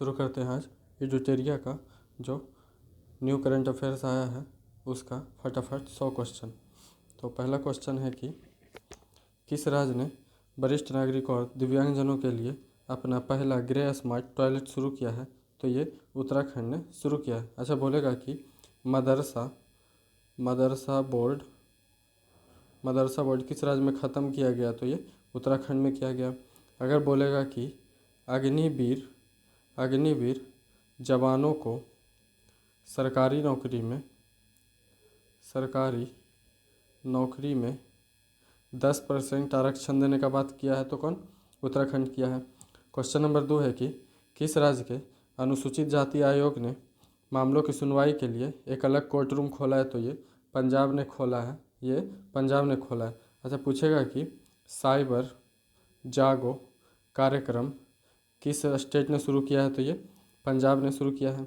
शुरू करते हैं आज एडुटेरिया का जो न्यू करंट अफेयर्स आया है उसका फटाफट 100 क्वेश्चन। तो पहला क्वेश्चन है कि किस राज्य ने वरिष्ठ नागरिकों और दिव्यांगजनों के लिए अपना पहला ग्रे स्मार्ट टॉयलेट शुरू किया है? तो ये उत्तराखंड ने शुरू किया है। अच्छा, बोलेगा कि मदरसा मदरसा बोर्ड मदरसा बोर्ड किस राज्य में ख़त्म किया गया? तो ये उत्तराखंड में किया गया। अगर बोलेगा कि अग्निवीर अग्निवीर जवानों को सरकारी नौकरी में 10% आरक्षण देने का बात किया है तो कौन? उत्तराखंड किया है। क्वेश्चन नंबर 2 है कि किस राज्य के अनुसूचित जाति आयोग ने मामलों की सुनवाई के लिए एक अलग कोर्ट रूम खोला है? तो ये पंजाब ने खोला है। अच्छा, पूछेगा कि साइबर जागो कार्यक्रम किस स्टेट ने शुरू किया है? तो ये पंजाब ने शुरू किया है।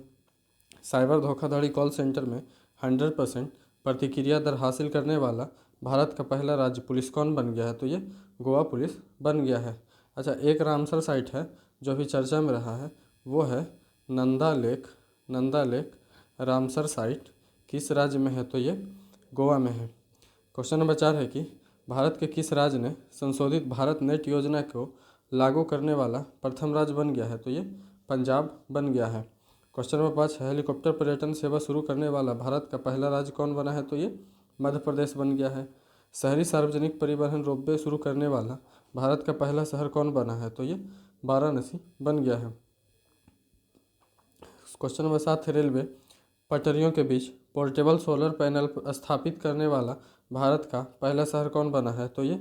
साइबर धोखाधड़ी कॉल सेंटर में 100% प्रतिक्रिया दर हासिल करने वाला भारत का पहला राज्य पुलिस कौन बन गया है? तो ये गोवा पुलिस बन गया है। अच्छा, एक रामसर साइट है जो अभी चर्चा में रहा है, वो है नंदा लेक रामसर साइट किस राज्य में है? तो ये गोवा में है। क्वेश्चन नंबर 4 है कि भारत के किस राज्य ने संशोधित भारत नेट योजना को लागू करने वाला प्रथम राज्य बन गया है? तो ये पंजाब बन गया है। क्वेश्चन नंबर 5 है हेलीकॉप्टर पर्यटन सेवा शुरू करने वाला भारत का पहला राज्य कौन बना है? तो ये मध्य प्रदेश बन गया है। शहरी सार्वजनिक परिवहन रोपवे शुरू करने वाला भारत का पहला शहर कौन बना है? तो ये वाराणसी बन गया है। क्वेश्चन नंबर 7 है रेलवे पटरियों के बीच पोर्टेबल सोलर पैनल स्थापित करने वाला भारत का पहला शहर कौन बना है? तो ये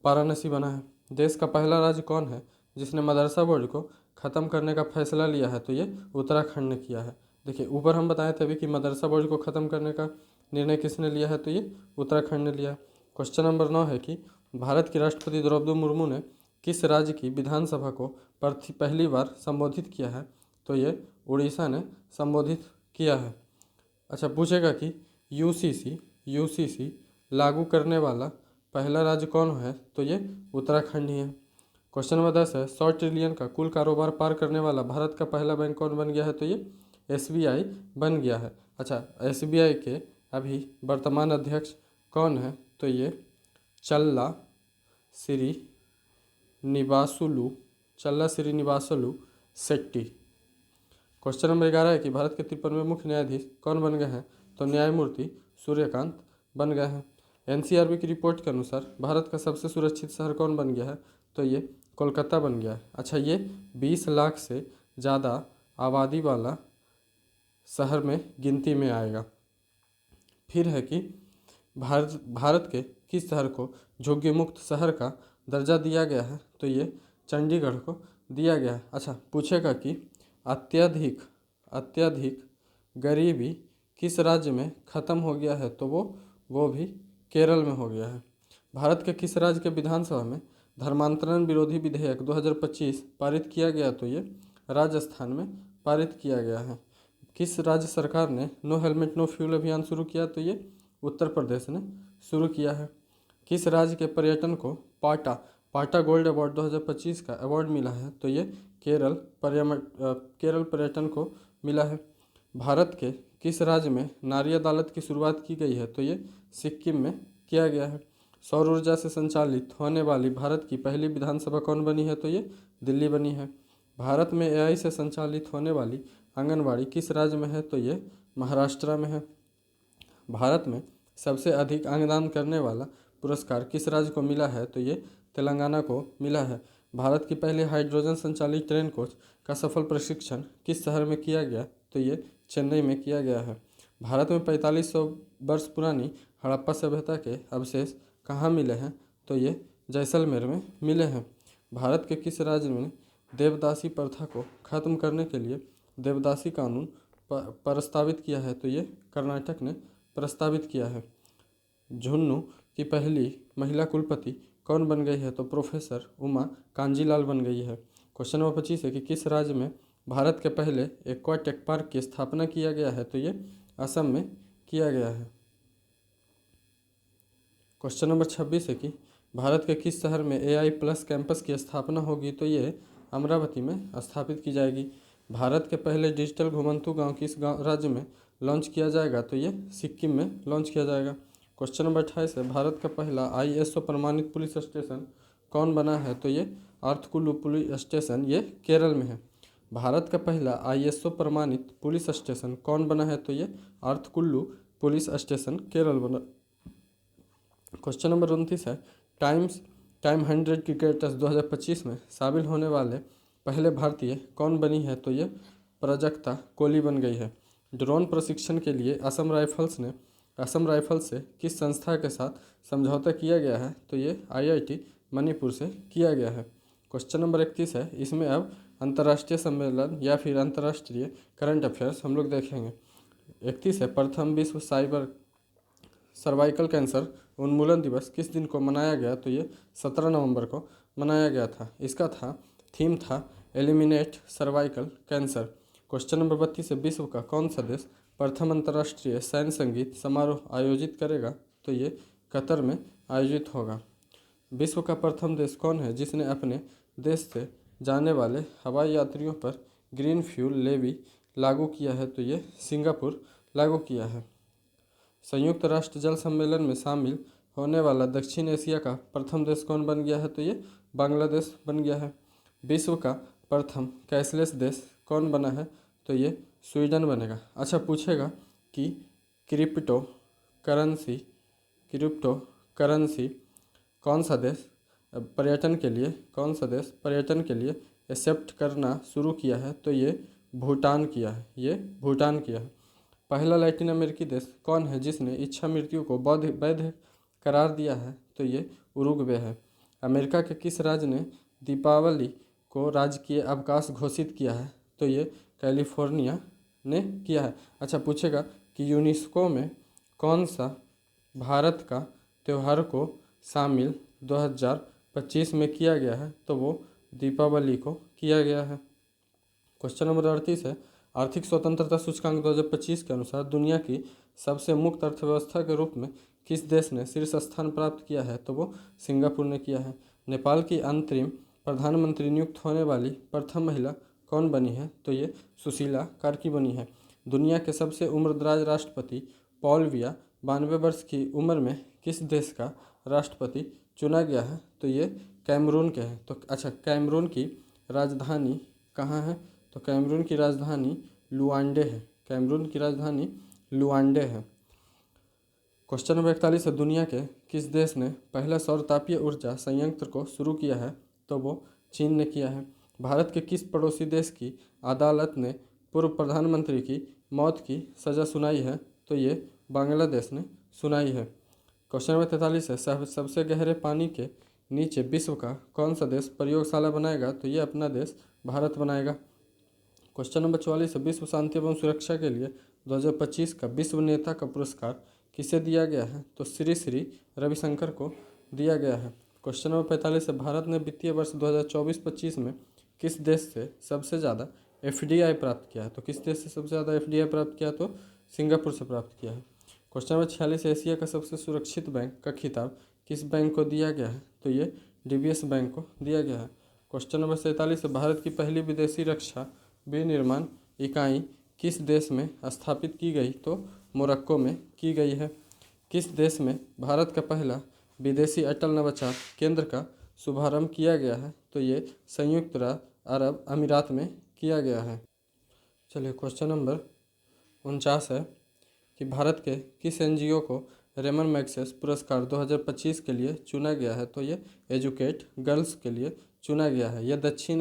वाराणसी बना है। देश का पहला राज्य कौन है जिसने मदरसा बोर्ड को ख़त्म करने का फैसला लिया है? तो ये उत्तराखंड ने किया है। देखिए, ऊपर हम बताए थे अभी कि मदरसा बोर्ड को ख़त्म करने का निर्णय किसने लिया है? तो ये उत्तराखंड ने लिया। क्वेश्चन नंबर 9 है कि भारत की राष्ट्रपति द्रौपदी मुर्मू ने किस राज्य की विधानसभा को पहली बार संबोधित किया है? तो ये उड़ीसा ने संबोधित किया है। अच्छा, पूछेगा कि यूसीसी लागू करने वाला पहला राज्य कौन है? तो ये उत्तराखंड ही है। क्वेश्चन नंबर 10 है 100 ट्रिलियन का कुल कारोबार पार करने वाला भारत का पहला बैंक कौन बन गया है? तो ये एसबीआई बन गया है। अच्छा, एसबीआई के अभी वर्तमान अध्यक्ष कौन है? तो ये चल्ला श्रीनिवासलू शेट्टी। क्वेश्चन नंबर 11 है कि भारत के 53वें मुख्य न्यायाधीश कौन बन गए हैं? तो न्यायमूर्ति सूर्यकांत बन गए हैं। एनसीआरबी की रिपोर्ट के अनुसार भारत का सबसे सुरक्षित शहर कौन बन गया है? तो ये कोलकाता बन गया है। अच्छा, ये 20 लाख से ज़्यादा आबादी वाला शहर में गिनती में आएगा। फिर है कि भारत के किस शहर को झुग्गी मुक्त शहर का दर्जा दिया गया है? तो ये चंडीगढ़ को दिया गया है। अच्छा, पूछेगा कि अत्यधिक गरीबी किस राज्य में ख़त्म हो गया है? तो वो भी केरल में हो गया है। भारत के किस राज्य के विधानसभा में धर्मांतरण विरोधी विधेयक 2025 पारित किया गया? तो ये राजस्थान में पारित किया गया है। किस राज्य सरकार ने नो हेलमेट नो फ्यूल अभियान शुरू किया? तो ये उत्तर प्रदेश ने शुरू किया है। किस राज्य के पर्यटन को पाटा गोल्ड अवार्ड 2025 का अवार्ड मिला है? तो ये केरल पर्यटन को मिला है। भारत के किस राज्य में नारी अदालत की शुरुआत की गई है? तो ये सिक्किम में किया गया है। सौर ऊर्जा से संचालित होने वाली भारत की पहली विधानसभा कौन बनी है? तो ये दिल्ली बनी है। भारत में एआई से संचालित होने वाली आंगनवाड़ी किस राज्य में है? तो ये महाराष्ट्र में है। भारत में सबसे अधिक अंगदान करने वाला पुरस्कार किस राज्य को मिला है? तो ये तेलंगाना को मिला है। भारत की पहली हाइड्रोजन संचालित ट्रेन कोच का सफल प्रशिक्षण किस शहर में किया गया? तो ये चेन्नई में किया गया है। भारत में 4500 वर्ष पुरानी हड़प्पा सभ्यता के अवशेष कहाँ मिले हैं? तो ये जैसलमेर में मिले हैं। भारत के किस राज्य में देवदासी प्रथा को खत्म करने के लिए देवदासी कानून प्रस्तावित किया है? तो ये कर्नाटक ने प्रस्तावित किया है। झुन्नू की पहली महिला कुलपति कौन बन गई है? तो प्रोफेसर उमा कांजीलाल बन गई है। क्वेश्चन नंबर 25 है कि किस राज्य में भारत के पहले एक्वा टेक पार्क की स्थापना किया गया है? तो ये असम में किया गया है। क्वेश्चन नंबर 26 है कि भारत के किस शहर में AI+ कैंपस की स्थापना होगी? तो ये अमरावती में स्थापित की जाएगी। भारत के पहले डिजिटल घुमंतू गांव किस गांव राज्य में लॉन्च किया जाएगा? तो ये सिक्किम में लॉन्च किया जाएगा। क्वेश्चन नंबर 28 है, भारत का पहला ISO प्रमाणित पुलिस स्टेशन कौन बना है? तो ये अर्थकुल्लू पुलिस स्टेशन ये केरल में है। भारत का पहला ISO प्रमाणित पुलिस स्टेशन कौन बना है? तो ये अर्थकुल्लू पुलिस स्टेशन केरल बना। क्वेश्चन नंबर 29 है, टाइम 100 क्रिकेटर्स 2025 में शामिल होने वाले पहले भारतीय कौन बनी है? तो ये प्राजक्ता कोहली बन गई है। ड्रोन प्रशिक्षण के लिए असम राइफल्स से किस संस्था के साथ समझौता किया गया है? तो ये IIT मणिपुर से किया गया है। क्वेश्चन नंबर 31 है, इसमें अब अंतर्राष्ट्रीय सम्मेलन या फिर अंतर्राष्ट्रीय करंट अफेयर्स हम लोग देखेंगे। 31 है, प्रथम विश्व सर्वाइकल कैंसर उन्मूलन दिवस किस दिन को मनाया गया? तो ये 17 नवंबर को मनाया गया था। इसका थीम था eliminate cervical cancer. Question number 32 है, विश्व का कौन सा देश प्रथम अंतर्राष्ट्रीय सैन्य संगीत समारोह आयोजित करेगा? तो ये कतर में आयोजित होगा। विश्व का प्रथम देश कौन है जिसने अपने देश से जाने वाले हवाई यात्रियों पर ग्रीन फ्यूल लेवी लागू किया है? तो ये सिंगापुर लागू किया है। संयुक्त राष्ट्र जल सम्मेलन में शामिल होने वाला दक्षिण एशिया का प्रथम देश कौन बन गया है? तो ये बांग्लादेश बन गया है। विश्व का प्रथम कैशलेस देश कौन बना है? तो ये स्वीडन बनेगा। अच्छा, पूछेगा कि क्रिप्टो करेंसी कौन सा देश पर्यटन के लिए एक्सेप्ट करना शुरू किया है? तो ये भूटान किया है। पहला लैटिन अमेरिकी देश कौन है जिसने इच्छा मृत्यु को वैध करार दिया है? तो ये उरुग्वे है। अमेरिका के किस राज्य ने दीपावली को राजकीय अवकाश घोषित किया है? तो ये कैलिफोर्निया ने किया है। अच्छा, पूछेगा कि यूनेस्को में कौन सा भारत का त्यौहार को शामिल 2025 में किया गया है? तो वो दीपावली को किया गया है। क्वेश्चन नंबर 38 है, आर्थिक स्वतंत्रता सूचकांक 2025 के अनुसार दुनिया की सबसे मुक्त अर्थव्यवस्था के रूप में किस देश ने शीर्ष स्थान प्राप्त किया है? तो वो सिंगापुर ने किया है। नेपाल की अंतरिम प्रधानमंत्री नियुक्त होने वाली प्रथम महिला कौन बनी है? तो ये सुशीला कार्की बनी है। दुनिया के सबसे उम्रदराज राष्ट्रपति पॉल बिया 92 वर्ष की उम्र में किस देश का राष्ट्रपति चुना गया है? तो ये कैमरून के हैं। तो अच्छा, कैमरून की राजधानी कहाँ है? तो कैमरून की राजधानी लुआंडे है। क्वेश्चन नंबर 41 है, दुनिया के किस देश ने पहला सौर तापीय ऊर्जा संयंत्र को शुरू किया है? तो वो चीन ने किया है। भारत के किस पड़ोसी देश की अदालत ने पूर्व प्रधानमंत्री की मौत की सज़ा सुनाई है? तो ये बांग्लादेश ने सुनाई है। क्वेश्चन नंबर 43 है, सबसे गहरे पानी के नीचे विश्व का कौन सा देश प्रयोगशाला बनाएगा? तो ये अपना देश भारत बनाएगा। क्वेश्चन नंबर 44 है, विश्व शांति एवं सुरक्षा के लिए 2025 का विश्व नेता का पुरस्कार किसे दिया गया है? तो श्री रविशंकर को दिया गया है। क्वेश्चन नंबर 45 है, भारत ने वित्तीय वर्ष 2024-25 में किस देश से सबसे ज़्यादा FDI प्राप्त किया है? तो किस देश से सबसे ज़्यादा FDI प्राप्त किया? तो सिंगापुर से प्राप्त किया है। क्वेश्चन नंबर 46, एशिया का सबसे सुरक्षित बैंक का खिताब किस बैंक को दिया गया है? तो ये DBS बैंक को दिया गया है। क्वेश्चन नंबर 47 है, भारत की पहली विदेशी रक्षा विनिर्माण इकाई किस देश में स्थापित की गई? तो मोरक्को में की गई है। किस देश में भारत का पहला विदेशी अटल नवाचार केंद्र का शुभारंभ किया गया है? तो ये संयुक्त अरब अमीरात में किया गया है। चलिए, क्वेश्चन नंबर 49 है कि भारत के किस NGO को रेमन मैग्सेस पुरस्कार 2025 के लिए चुना गया है? तो ये एजुकेट गर्ल्स के लिए चुना गया है। यह दक्षिण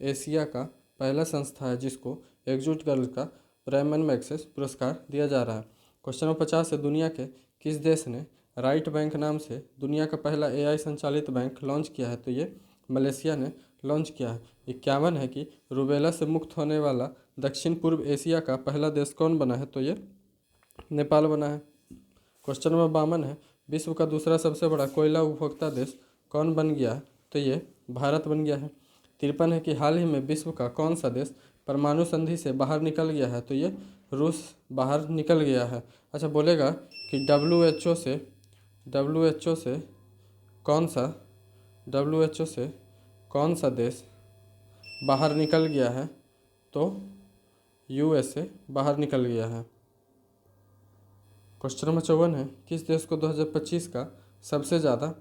एशिया का पहला संस्था है जिसको एकजुट गर्ल्स का रेमन मैग्सेस पुरस्कार दिया जा रहा है। क्वेश्चन नंबर 50 है, दुनिया के किस देश ने राइट बैंक नाम से दुनिया का पहला AI संचालित बैंक लॉन्च किया है? तो ये मलेशिया ने लॉन्च किया है। 51 है कि रूबेला से मुक्त होने वाला दक्षिण पूर्व एशिया का पहला देश कौन बना है? तो ये नेपाल बना है। क्वेश्चन नंबर 52 है, विश्व का दूसरा सबसे बड़ा कोयला उपभोक्ता देश कौन बन गया है? तो ये भारत बन गया है। 53 है कि हाल ही में विश्व का कौन सा देश परमाणु संधि से बाहर निकल गया है? तो ये रूस बाहर निकल गया है। अच्छा, बोलेगा कि WHO से कौन सा देश बाहर निकल गया है? तो यूएसए बाहर निकल गया है। क्वेश्चन नंबर 54 है, किस देश को 2025 का सबसे ज़्यादा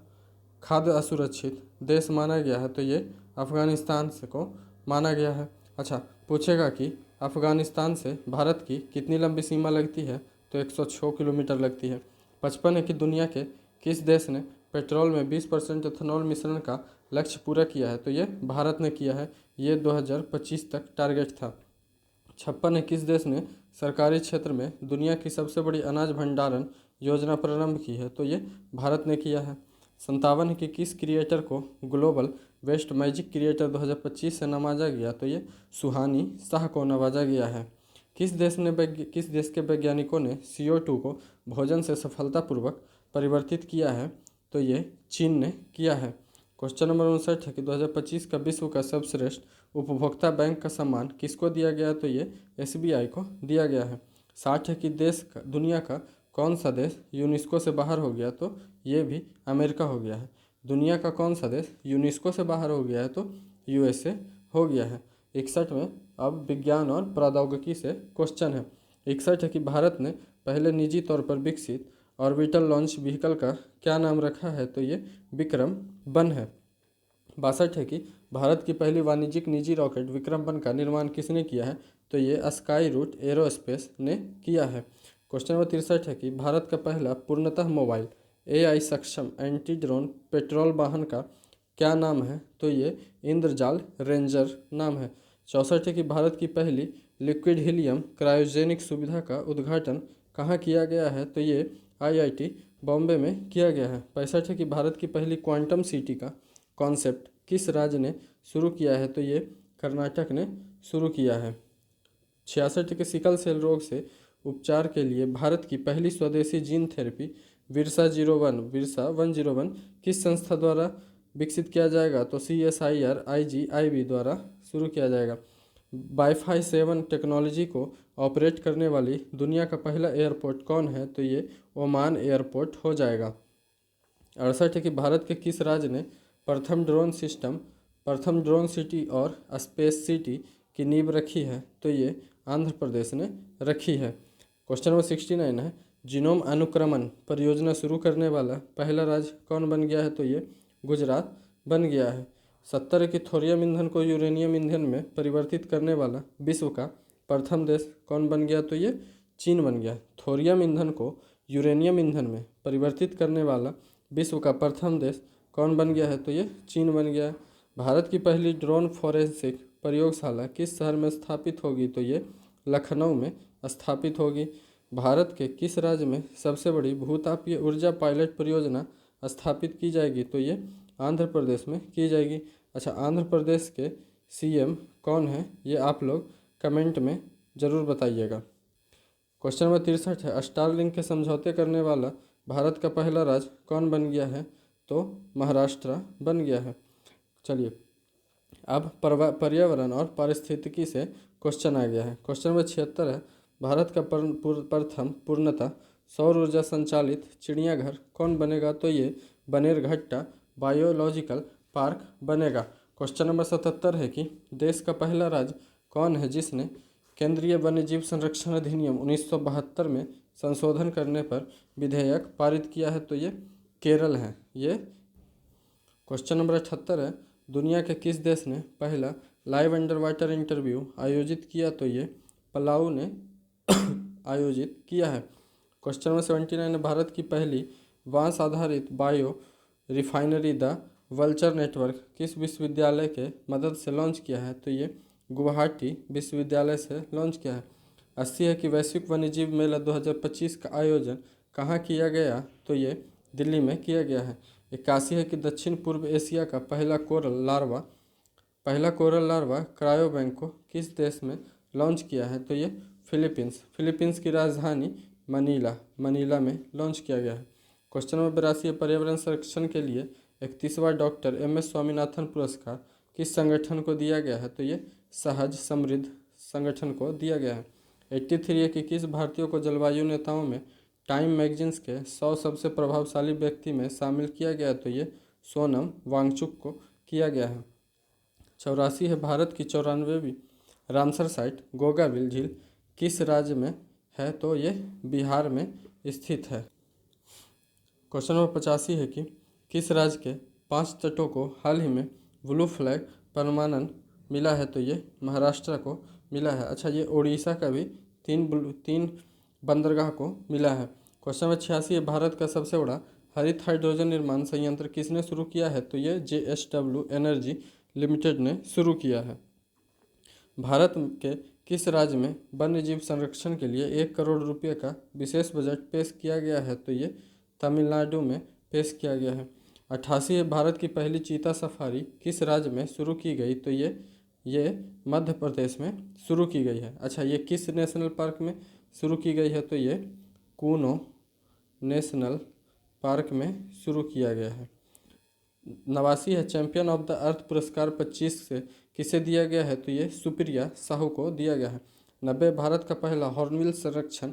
खाद्य असुरक्षित देश माना गया है? तो ये अफगानिस्तान से को माना गया है। अच्छा, पूछेगा कि अफगानिस्तान से भारत की कितनी लंबी सीमा लगती है? तो 106 किलोमीटर लगती है। 55 है कि दुनिया के किस देश ने पेट्रोल में 20% एथेनॉल मिश्रण का लक्ष्य पूरा किया है? तो ये भारत ने किया है। ये 2025 तक टारगेट था। 56 है, किस देश ने सरकारी क्षेत्र में दुनिया की सबसे बड़ी अनाज भंडारण योजना प्रारंभ की है? तो ये भारत ने किया है। 57 है कि किस क्रिएटर को ग्लोबल वेस्ट मैजिक क्रिएटर 2025 से नवाजा गया? तो ये सुहानी शाह को नवाजा गया है। किस देश के वैज्ञानिकों ने CO2 को भोजन से सफलतापूर्वक परिवर्तित किया है? तो ये चीन ने किया है। क्वेश्चन नंबर 59 है कि 2025 का विश्व का सर्वश्रेष्ठ उपभोक्ता बैंक का सम्मान किसको दिया गया? तो ये SBI को दिया गया है। 60 है कि दुनिया का कौन सा देश यूनेस्को से बाहर हो गया? तो ये भी अमेरिका हो गया है। दुनिया का कौन सा देश यूनेस्को से बाहर हो गया है? तो USA हो गया है। 61 में अब विज्ञान और प्रौद्योगिकी से क्वेश्चन है। 61 है कि भारत ने पहले निजी तौर पर विकसित ऑर्बिटल लॉन्च व्हीकल का क्या नाम रखा है? तो ये विक्रम-1 है। 62 है कि भारत की पहली वाणिज्यिक निजी रॉकेट विक्रम-1 का निर्माण किसने किया है? तो ये स्काई रूट एरोस्पेस ने किया है। क्वेश्चन नंबर 63 है कि भारत का पहला पूर्णतः मोबाइल AI सक्षम एंटी ड्रोन पेट्रोल वाहन का क्या नाम है? तो ये इंद्रजाल रेंजर नाम है। 64 है कि भारत की पहली लिक्विड हीलियम क्रायोजेनिक सुविधा का उद्घाटन कहाँ किया गया है? तो ये IIT बॉम्बे में किया गया है। 65 है कि भारत की पहली क्वांटम सिटी का कॉन्सेप्ट किस राज्य ने शुरू किया है? तो ये कर्नाटक ने शुरू किया है। 66 के सिकल सेल रोग से उपचार के लिए भारत की पहली स्वदेशी जीन थेरेपी विरसा 101 किस संस्था द्वारा विकसित किया जाएगा? तो CSIR IGIB द्वारा शुरू किया जाएगा। वाईफाई 7 टेक्नोलॉजी को ऑपरेट करने वाली दुनिया का पहला एयरपोर्ट कौन है? तो ये ओमान एयरपोर्ट हो जाएगा। 68 है कि भारत के किस राज्य ने प्रथम ड्रोन सिटी और स्पेस सिटी की नींव रखी है? तो ये आंध्र प्रदेश ने रखी है। क्वेश्चन नंबर 69 है, जीनोम अनुक्रमण परियोजना शुरू करने वाला पहला राज्य कौन बन गया है? तो ये गुजरात बन गया है। 70 है कि थोरियम ईंधन को यूरेनियम ईंधन में परिवर्तित करने वाला विश्व का प्रथम देश कौन बन गया? तो ये चीन बन गया। थोरियम ईंधन को यूरेनियम ईंधन में परिवर्तित करने वाला विश्व का प्रथम देश कौन बन गया है? तो ये चीन बन गया है। भारत की पहली ड्रोन फॉरेंसिक प्रयोगशाला किस शहर में स्थापित होगी? तो ये लखनऊ में स्थापित होगी। भारत के किस राज्य में सबसे बड़ी भूतापीय ऊर्जा पायलट परियोजना स्थापित की जाएगी? तो ये आंध्र प्रदेश में की जाएगी। अच्छा, आंध्र प्रदेश के CM कौन है? ये आप लोग कमेंट में ज़रूर बताइएगा। क्वेश्चन नंबर 63 है, स्टारलिंक के समझौते करने वाला भारत का पहला राज्य कौन बन गया है? तो महाराष्ट्र बन गया है। चलिए, अब पर्यावरण और पारिस्थितिकी से क्वेश्चन आ गया है। क्वेश्चन नंबर 76 है, भारत का प्रथम पूर्णतः सौर ऊर्जा संचालित चिड़ियाघर कौन बनेगा? तो ये बनेरघट्टा बायोलॉजिकल पार्क बनेगा। क्वेश्चन नंबर 77 है कि देश का पहला राज्य कौन है जिसने केंद्रीय वन्यजीव संरक्षण अधिनियम 1972 में संशोधन करने पर विधेयक पारित किया है? तो ये केरल है। ये क्वेश्चन नंबर 78 है, दुनिया के किस देश ने पहला लाइव अंडर वाटर इंटरव्यू आयोजित किया? तो ये पलाऊ ने आयोजित किया है। क्वेश्चन नंबर 79 है, भारत की पहली बांस आधारित bio refinery the vulture network किस विश्वविद्यालय के मदद से लॉन्च किया है? तो ये गुवाहाटी विश्वविद्यालय से लॉन्च किया है। 80 है कि वैश्विक वन्यजीव मेला 2025 का आयोजन कहाँ किया गया? तो ये दिल्ली में किया गया है। 81 है कि दक्षिण पूर्व एशिया का पहला कोरल लार्वा क्रायोबैंक को किस देश में लॉन्च किया है? तो ये फिलीपींस की राजधानी मनीला में लॉन्च किया गया है। क्वेश्चन नंबर 82 है, पर्यावरण संरक्षण के लिए 31वां डॉक्टर MS स्वामीनाथन पुरस्कार किस संगठन को दिया गया है? तो ये सहज समृद्ध संगठन को दिया गया है। 83 है कि किस भारतीय को जलवायु नेताओं में टाइम मैगजीन्स के 100 सबसे प्रभावशाली व्यक्ति में शामिल किया गया? तो ये सोनम वांगचुक को किया गया है। 84 है भारत की 94वीं रामसर साइट गोगाबिल झील किस राज्य में है, तो ये बिहार में स्थित है। क्वेश्चन नंबर 85 है कि किस राज्य के 5 तटों को हाल ही में ब्लू फ्लैग प्रमाणन मिला है, तो ये महाराष्ट्र को मिला है। अच्छा, ये उड़ीसा का भी तीन बंदरगाह को मिला है। क्वेश्चन नंबर 86 है भारत का सबसे बड़ा हरित हाइड्रोजन निर्माण संयंत्र किसने शुरू किया है, तो ये JSW एनर्जी लिमिटेड ने शुरू किया है। भारत के किस राज्य में वन्यजीव संरक्षण के लिए 1 करोड़ रुपये का विशेष बजट पेश किया गया है, तो ये तमिलनाडु में पेश किया गया है। 88 है भारत की पहली चीता सफारी किस राज्य में शुरू की गई, तो ये मध्य प्रदेश में शुरू की गई है। अच्छा, ये किस नेशनल पार्क में शुरू की गई है, तो ये कूनो नेशनल पार्क में शुरू किया गया है। 89 है चैंपियन ऑफ द अर्थ पुरस्कार 25 से किसे दिया गया है, तो ये सुप्रिया साहू को दिया गया है। 90 भारत का पहला हॉर्नबिल संरक्षण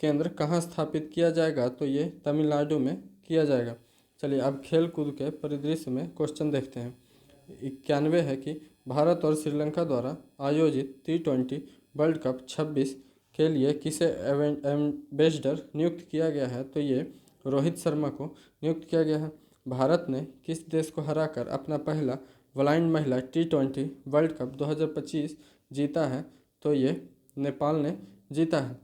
केंद्र कहाँ स्थापित किया जाएगा, तो ये तमिलनाडु में किया जाएगा। चलिए अब खेल कूद के परिदृश्य में क्वेश्चन देखते हैं। 91 है कि भारत और श्रीलंका द्वारा आयोजित T20 वर्ल्ड कप 26 के लिए किसे एम्बेसडर नियुक्त किया गया है, तो ये रोहित शर्मा को नियुक्त किया गया है। भारत ने किस देश को हराकर अपना पहला ब्लाइंड महिला T20 वर्ल्ड कप 2025 जीता है, तो ये नेपाल ने जीता है,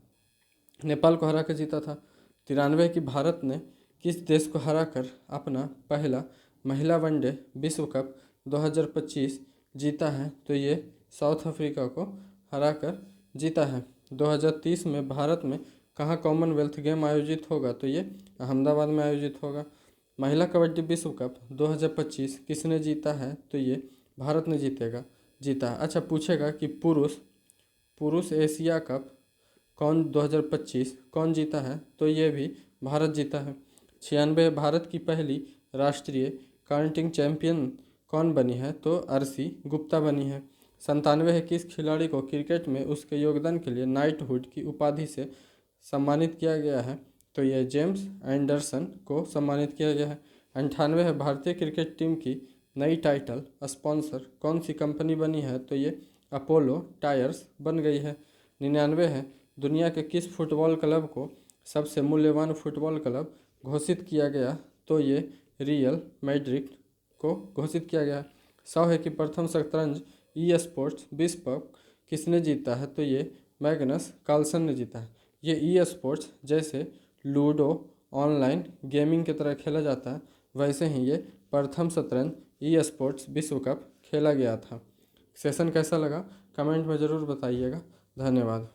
नेपाल को हराकर जीता था। 93 की भारत ने किस देश को हराकर अपना पहला महिला वनडे विश्व कप 2025 जीता है, तो ये साउथ अफ्रीका को हराकर जीता है। 2030 में भारत में कहाँ कॉमनवेल्थ गेम आयोजित होगा, तो ये अहमदाबाद में आयोजित होगा। महिला कबड्डी विश्व कप 2025 किसने जीता है, तो ये भारत ने जीता है। अच्छा, पूछेगा कि पुरुष एशिया कप 2025 कौन जीता है, तो ये भी भारत जीता है। 96 भारत की पहली राष्ट्रीय काउंटिंग चैंपियन कौन बनी है, तो RC गुप्ता बनी है। 97 है किस खिलाड़ी को क्रिकेट में उसके योगदान के लिए नाइटहुड की उपाधि से सम्मानित किया गया है, तो यह जेम्स एंडरसन को सम्मानित किया गया है। 98 है भारतीय क्रिकेट टीम की नई टाइटल स्पॉन्सर कौन सी कंपनी बनी है, तो ये अपोलो टायर्स बन गई है। 99 है दुनिया के किस फुटबॉल क्लब को सबसे मूल्यवान फुटबॉल क्लब घोषित किया गया, तो ये रियल मैड्रिड को घोषित किया गया। 100 है कि प्रथम शतरंज ई-स्पोर्ट्स विश्व कप किसने जीता है, तो ये मैग्नस कार्लसन ने जीता है। ये ई-स्पोर्ट्स जैसे लूडो ऑनलाइन गेमिंग की तरह खेला जाता है, वैसे ही ये प्रथम शतरंज ई-स्पोर्ट्स विश्व कप खेला गया था। सेशन कैसा लगा कमेंट में ज़रूर बताइएगा। धन्यवाद।